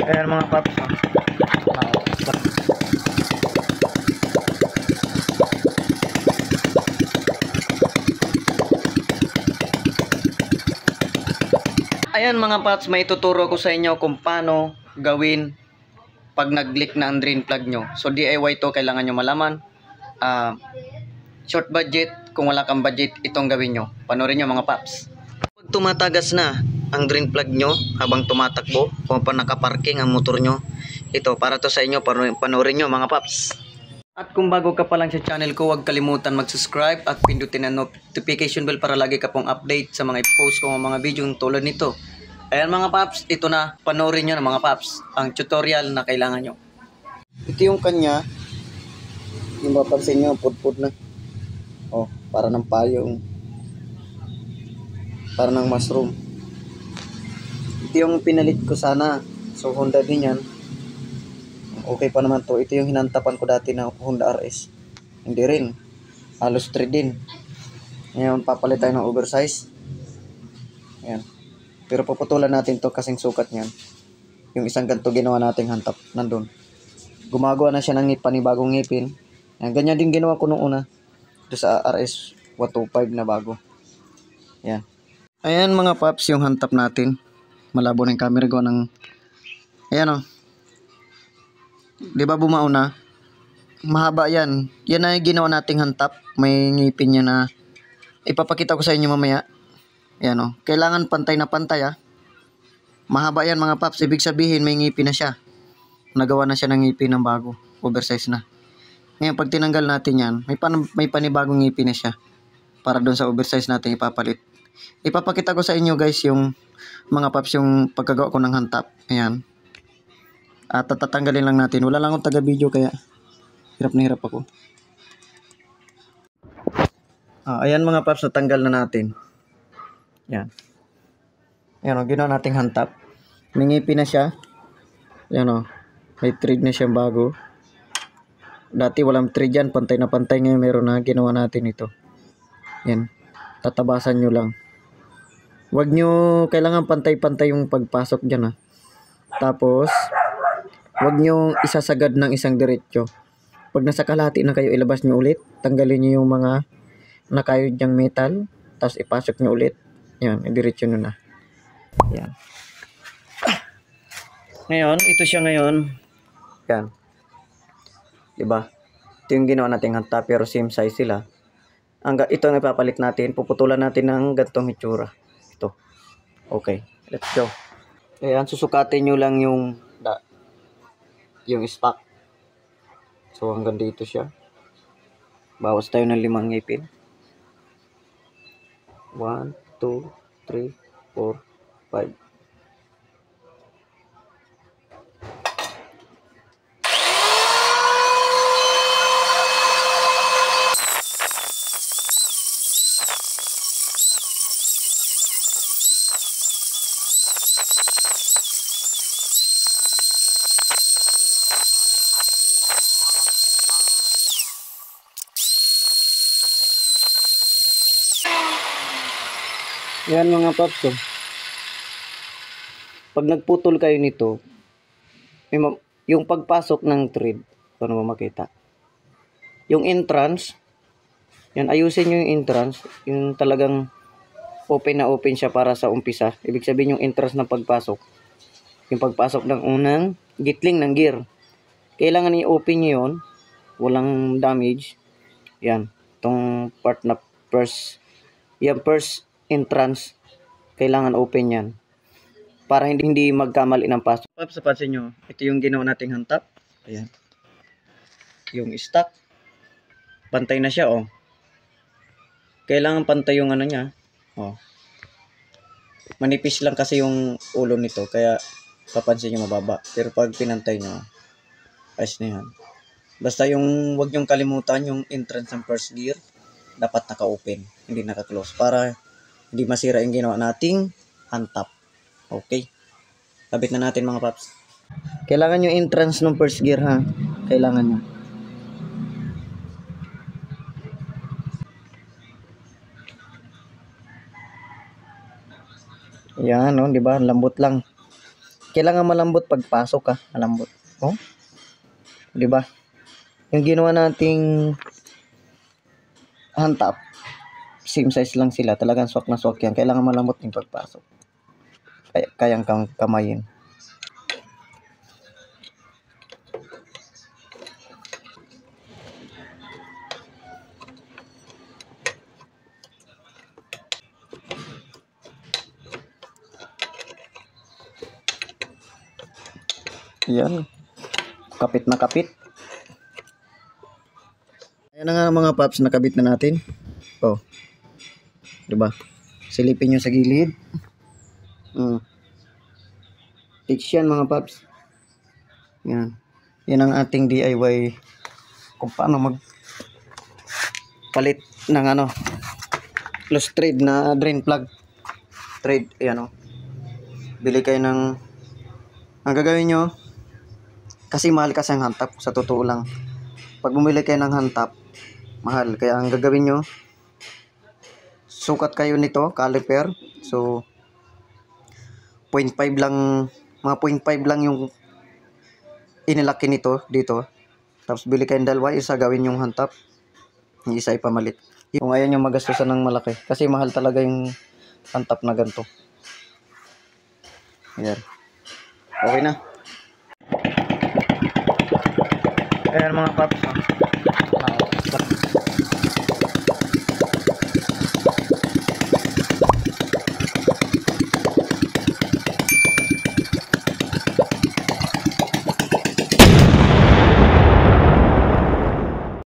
Ayan mga paps. Ayan mga paps, may tuturo ko sa inyo kung paano gawin pag nag-leak na ang drain plug nyo. So DIY to, kailangan nyo malaman. Short budget, kung wala kang budget, itong gawin nyo. Panoorin nyo mga paps. Pag tumatagas na ang drain plug nyo habang tumatakbo, kung pa nakaparking ang motor nyo, ito para to sa inyo, panoorin nyo mga paps. At kung bago ka pa lang sa channel ko, huwag kalimutan mag-subscribe at pindutin ang notification bell para lagi ka pong update sa mga i-post ko mga video tulad nito. Ayan mga paps, ito na, panoorin nyo na mga paps, ang tutorial na kailangan nyo. Ito yung kanya, yung mapansin nyo, pud-pud na. Oh, para ng payong, para ng mushroom. Ito yung pinalit ko sana, so Honda din yan. Okay pa naman to. Ito yung hinantapan ko dati na Honda RS. Hindi rin. Halos 3 din. Ngayon papalit tayo ng oversize. Ayan. Pero puputulan natin to kasing sukat niyan. Yung isang ganito ginawa nating hantap. Nandun. Gumagawa na siya ng panibagong ngipin. Ayan. Ganyan din ginawa ko nung una. Ito sa RS 125 na bago. Ayan. Ayan mga paps yung hantap natin. Malabo na yung camera ko ng... Ayan o. Di ba bumao na? Mahaba yan. Yan na yung ginawa nating hantap. May ngipin niya na ipapakita ko sa inyo mamaya. Yan o. Kailangan pantay na pantay ha. Mahaba yan mga paps. Ibig sabihin may ngipin na siya. Nagawa na siya ng ngipin ng bago. Oversize na. Ngayon pag tinanggal natin yan, may panibagong ngipin na siya. Para doon sa oversize natin ipapalit. Ipapakita ko sa inyo guys yung mga paps yung pagkagawa ko ng hantap. Ayan. At tatanggalin lang natin. Wala lang akong taga-video kaya hirap na hirap ako. Ayan mga paps, natanggal na natin. Yan. Ayan o, ginawa nating hantap. May ngipin na siya. Ayan o, may thread na siyang bago. Dati walang thread yan, pantay na pantay. Ngayon meron na, ginawa natin ito. Yan, tatabasan nyo lang. Huwag nyo, kailangan pantay-pantay yung pagpasok dyan ha. Tapos huwag nyo isasagad ng isang diretso. Pag nasa kalahati na kayo, ilabas nyo ulit. Tanggalin nyo yung mga nakayod niyang metal. Tapos ipasok nyo ulit. Yan, idiretso nyo na. Yan. Ngayon, ito siya ngayon. Yan. Diba? Ito yung ginawa natin hantap, pero same size sila. Ito ang ipapalit natin. Puputulan natin ng gantong itsura. Ito. Okay. Let's go. Ayan, susukatin nyo lang yung stock. So hanggang dito siya. Bawas tayo ng 5 ngipin. 1, 2, 3, 4, 5. Yan mga paps. Pag nagputol kayo nito, yung pagpasok ng thread, paano mo makita? Yung entrance, yan, ayusin nyo yung entrance, yung talagang open na open siya para sa umpisa. Ibig sabihin yung entrance ng pagpasok, yung pagpasok ng unang gitling ng gear. Kailangan i-open nyo yun, walang damage. Yan, itong part na first entrance, kailangan open yan para hindi magkamali ng pasok. Paps, pansin nyo, ito yung ginawa nating hantap. Ayan, yung stock pantay na siya oh. Kailangan pantay yung ano niya oh. Manipis lang kasi yung ulo nito, kaya papansin nyo mababa, pero pag pinantay nyo ayos na yan. Basta yung wag nyong kalimutan yung entrance ng first gear dapat naka-open, hindi naka-close, para hindi masira yung ginawa nating hantap. Okay, kabit na natin mga paps. Kailangan yung entrance ng first gear ha. Kailangan nyo. Yan, no, di ba? Lambot lang. Kailangan malambot pagpasok ka, malambot. Oh, 'di ba? Yung ginawa nating hand top, same size lang sila, talagang swak na swak yan. Kailangan malambot yung pagpasok. Kayang kamayin. Yan. Kapit na kapit. Ayan na nga mga paps, nakabit na natin. Oh. 'Di ba? Silipin nyo sa gilid. Fix yan mga paps. Yan. Yan ang ating DIY kung paano magpalit ng loose thread na drain plug. Thread, ayan o. Bili kayo ng, ang gagawin nyo, kasi mahal kasi ang hand top, sa totoo lang. Pag bumili kayo ng hand top, mahal. Kaya ang gagawin nyo, sukat kayo nito, caliper. So, 0.5 lang, mga 0.5 lang yung inilaki nito dito. Tapos bili kayong dalawa, isa gawin yung hand top, yung isa ipamalit. Kung ayaw nyo magastusan ng malaki, kasi mahal talaga yung hand top na ganito. Ayan. Okay na. Ayan mga paps.